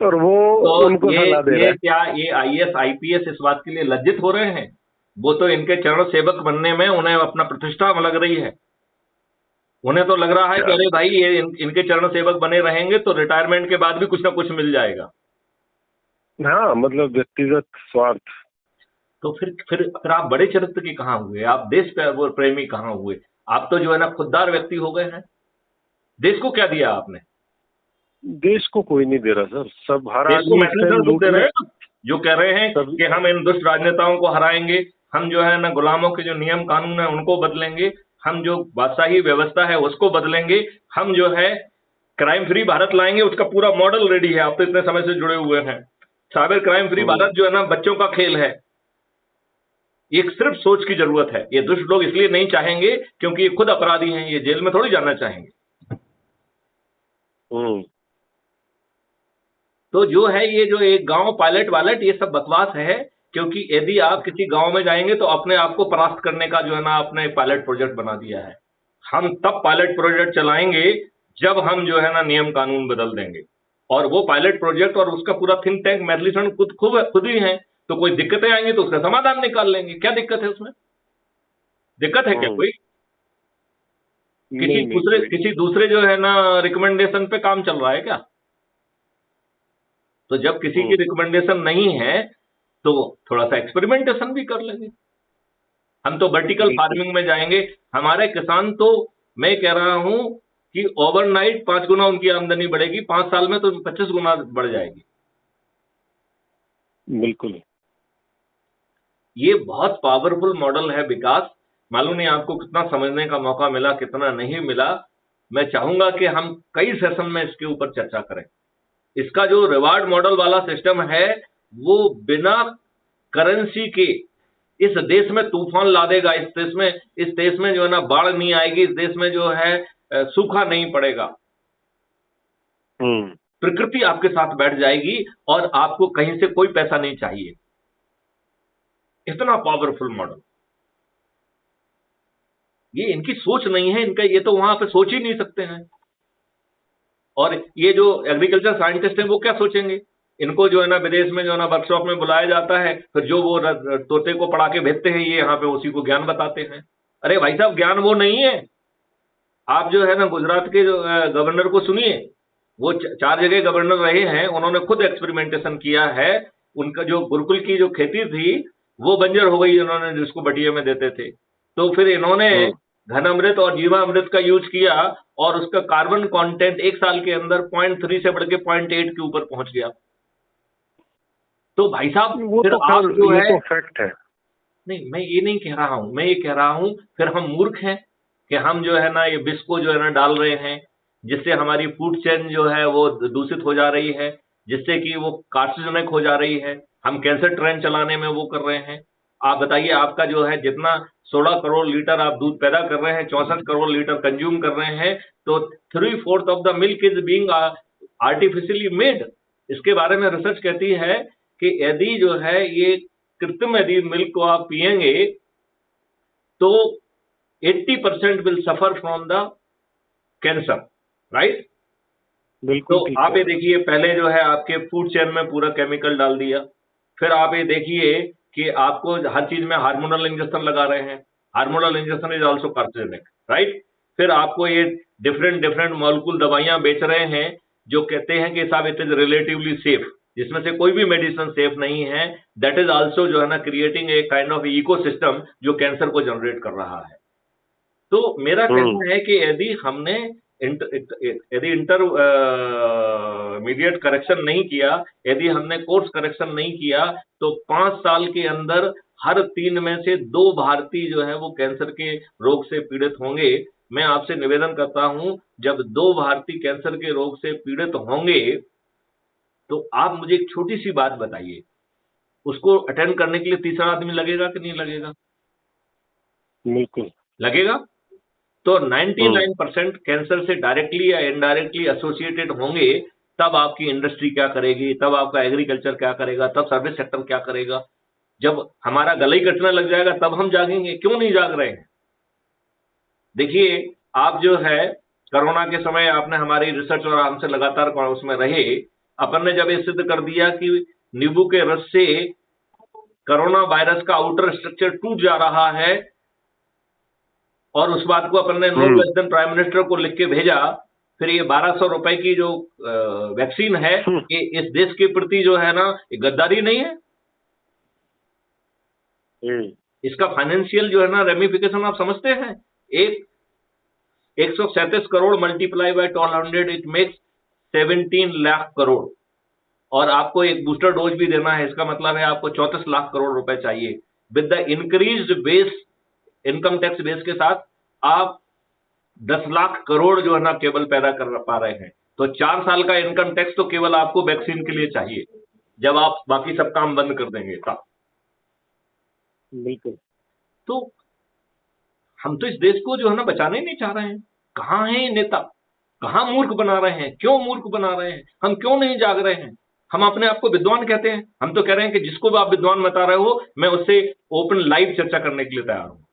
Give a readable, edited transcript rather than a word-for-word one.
और वो तो उनको सलाह दे रहा ये है। क्या, ये आईएएस आईपीएस इस बात के लिए लज्जित हो रहे हैं? वो तो इनके चरण सेवक बनने में उन्हें अपना प्रतिष्ठा लग रही है। उन्हें तो लग रहा है कि क्या? अरे भाई ये इनके चरण सेवक बने रहेंगे तो रिटायरमेंट के बाद भी कुछ ना कुछ मिल जाएगा। हाँ, मतलब व्यक्तिगत स्वार्थ। तो फिर आप बड़े चरित्र के कहाँ हुए? आप देश प्रेमी कहाँ हुए? आप तो जो है ना खुददार व्यक्ति हो गए हैं। देश को क्या दिया आपने? देश को कोई नहीं दे रहा सर, सब हर देश को आदमी इस टाइम मैन्युफैक्चर खुद लूट दे में। रहे हैं ना, जो कह रहे हैं सब। कि हम इन दुष्ट राजनेताओं को हराएंगे, हम जो है ना गुलामों के जो नियम कानून है उनको बदलेंगे, हम जो बादशाही व्यवस्था है उसको बदलेंगे, हम जो है क्राइम फ्री भारत लाएंगे। उसका पूरा मॉडल रेडी है, आप तो इतने समय से जुड़े हुए हैं। साइबर क्राइम फ्री हम्म। भारत जो है ना बच्चों का खेल है। एक सिर्फ सोच की जरूरत है। ये दुष्ट लोग इसलिए नहीं चाहेंगे क्योंकि ये खुद अपराधी हैं, ये जेल में थोड़ी जाना चाहेंगे। हम्म। तो जो है ये जो एक गांव पायलट वायलट ये सब बकवास है। क्योंकि यदि आप किसी गांव में जाएंगे तो अपने आप को परास्त करने का जो है ना आपने पायलट प्रोजेक्ट बना दिया है। हम तब पायलट प्रोजेक्ट चलाएंगे जब हम जो है ना नियम कानून बदल देंगे। और वो पायलट प्रोजेक्ट और उसका पूरा थिंक टैंक मैथिलीशरण खुद ही है। तो कोई दिक्कतें आएंगी तो उसका समाधान निकाल लेंगे। क्या दिक्कत है उसमें? दिक्कत है क्या हम्म। कोई? नहीं नहीं, कोई नहीं। किसी दूसरे जो है ना रिकमेंडेशन पे काम चल रहा है क्या? तो जब किसी की हम्म। रिकमेंडेशन नहीं है तो थोड़ा सा एक्सपेरिमेंटेशन भी कर लेंगे। हम तो वर्टिकल बिल्कुल। फार्मिंग में जाएंगे। हमारे किसान तो, मैं कह रहा हूं कि ओवरनाइट 5 गुना उनकी आमदनी बढ़ेगी, 5 साल में तो 25 गुना बढ़ जाएगी। बिल्कुल। ये बहुत पावरफुल मॉडल है विकास। मालूम नहीं आपको कितना समझने का मौका मिला, कितना नहीं मिला। मैं चाहूंगा कि हम कई सेशन में इसके ऊपर चर्चा करें। इसका जो रिवार्ड मॉडल वाला सिस्टम है वो बिना करेंसी के इस देश में तूफान ला देगा। इस देश में जो है ना बाढ़ नहीं आएगी। इस देश में जो है सूखा नहीं पड़ेगा। हम्म। प्रकृति आपके साथ बैठ जाएगी और आपको कहीं से कोई पैसा नहीं चाहिए। इतना पावरफुल मॉडल। ये इनकी सोच नहीं है। इनका ये तो वहां पे सोच ही नहीं सकते हैं। और ये जो एग्रीकल्चर साइंटिस्ट हैं वो क्या सोचेंगे? इनको जो है ना विदेश में जो है ना वर्कशॉप में बुलाया जाता है, फिर जो वो तोते को पढ़ा के भेजते हैं ये यहाँ पे उसी को ज्ञान बताते हैं। अरे भाई साहब, ज्ञान वो नहीं है। आप जो है ना गुजरात के जो गवर्नर को सुनिए। वो 4 जगह गवर्नर रहे हैं, उन्होंने खुद एक्सपेरिमेंटेशन किया है। उनका जो गुरुकुल की जो खेती थी वो बंजर हो गई, इन्होंने जिसको बटिया में देते थे। तो फिर इन्होंने हम्म। घन अमृत और जीवामृत का यूज किया और उसका कार्बन कंटेंट 1 साल के अंदर 0.3 से बढ़ के 0.8 के ऊपर पहुंच गया। तो भाई साहब वो फिर तो आप खैर, जो ये है, तो फैक्ट है। नहीं मैं ये नहीं कह रहा हूं, मैं ये कह रहा हूं फिर हम मूर्ख हैं कि हम जो है ना ये विष को जो है ना डाल रहे हैं, जिससे हमारी फूड चेन जो है वो दूषित हो जा रही है, जिससे कि वो कार्सिनोजेनिक हो जा रही है। हम कैंसर ट्रेन चलाने में वो कर रहे हैं। आप बताइए, आपका जो है जितना 16 करोड़ लीटर आप दूध पैदा कर रहे हैं, 64 करोड़ लीटर कंज्यूम कर रहे हैं, तो 3/4 of the milk is being artificially made. इसके बारे में रिसर्च कहती है कि यदि जो है ये कृत्रिम यदि मिल्क को आप पिएंगे तो 80% will suffer from the cancer, right? तो बिल्कुल ठीक आप कह ये रहे देखिए, पहले जो है आपके फूड चेन में पूरा केमिकल डाल दिया। फिर आप ये देखिए कि आपको हर चीज में हार्मोनल इंजेक्शन लगा रहे हैं। Hormonal injection is also carcinogenic, right? फिर आपको ये डिफरेंट डिफरेंट मॉलिक्यूल दवाइयां बेच रहे हैं जो कहते हैं कि साहब इट इज रिलेटिवली सेफ, जिसमें से कोई भी मेडिसिन सेफ नहीं है। दैट इज आल्सो जो है ना creating a kind of ecosystem जो कैंसर को जनरेट कर रहा है। तो मेरा हैं। कहना है कि यदि हमने यदि मीडिएट करेक्शन नहीं किया, यदि हमने कोर्स करेक्शन नहीं किया, तो 5 साल के अंदर हर 3 में से 2 भारतीय जो है वो कैंसर के रोग से पीड़ित होंगे। मैं आपसे निवेदन करता हूं, जब 2 भारतीय कैंसर के रोग से पीड़ित होंगे तो आप मुझे एक छोटी सी बात बताइए, उसको अटेंड करने के लिए तीसरा आदमी लगेगा कि नहीं लगेगा? बिल्कुल। लगेगा। तो हम्म। 99% कैंसर से डायरेक्टली या इनडायरेक्टली एसोसिएटेड होंगे। तब आपकी इंडस्ट्री क्या करेगी, तब आपका एग्रीकल्चर क्या करेगा, तब सर्विस सेक्टर क्या करेगा। जब हमारा गला ही कटने लग जाएगा तब हम जागेंगे। क्यों नहीं जाग रहे हैं? देखिए, आप जो है कोरोना के समय आपने हमारी रिसर्च और हमसे लगातार उसमें रहे, अपन ने जब ये सिद्ध कर दिया कि नींबू के रस से कोरोना वायरस का आउटर स्ट्रक्चर टूट जा रहा है, और उस बात को अपन ने नो प्रेसिडेंट प्राइम मिनिस्टर को लिख के भेजा, फिर ये 1200 रुपए की जो वैक्सीन है, ये इस देश के प्रति जो है ना, ये गद्दारी नहीं है? इसका फाइनेंशियल जो है ना रेमिफिकेशन आप समझते हैं? 137 crore multiply by 1200 it makes 17 lakh crore, और आपको एक बूस्टर डोज भी देना है, इसका मतलब है आपको 34 लाख करोड़ रुपए चाहिए। With the increased base, income tax base के साथ आप 10 लाख करोड़ जो है ना केवल पैदा कर पा रहे हैं। तो 4 साल का इनकम टैक्स तो केवल आपको वैक्सीन के लिए चाहिए, जब आप बाकी सब काम बंद कर देंगे तब। बिल्कुल। तो हम तो इस देश को जो है ना बचाने नहीं चाह रहे हैं। कहाँ हैं ये नेता? कहाँ मूर्ख बना रहे हैं? क्यों मूर्ख बना रहे हैं? हम क्यों नहीं जाग रहे हैं? हम अपने आप को विद्वान कहते हैं। हम तो कह रहे हैं कि जिसको भी आप विद्वान बता रहे हो, मैं उससे ओपन लाइव चर्चा करने के लिए तैयार हूं।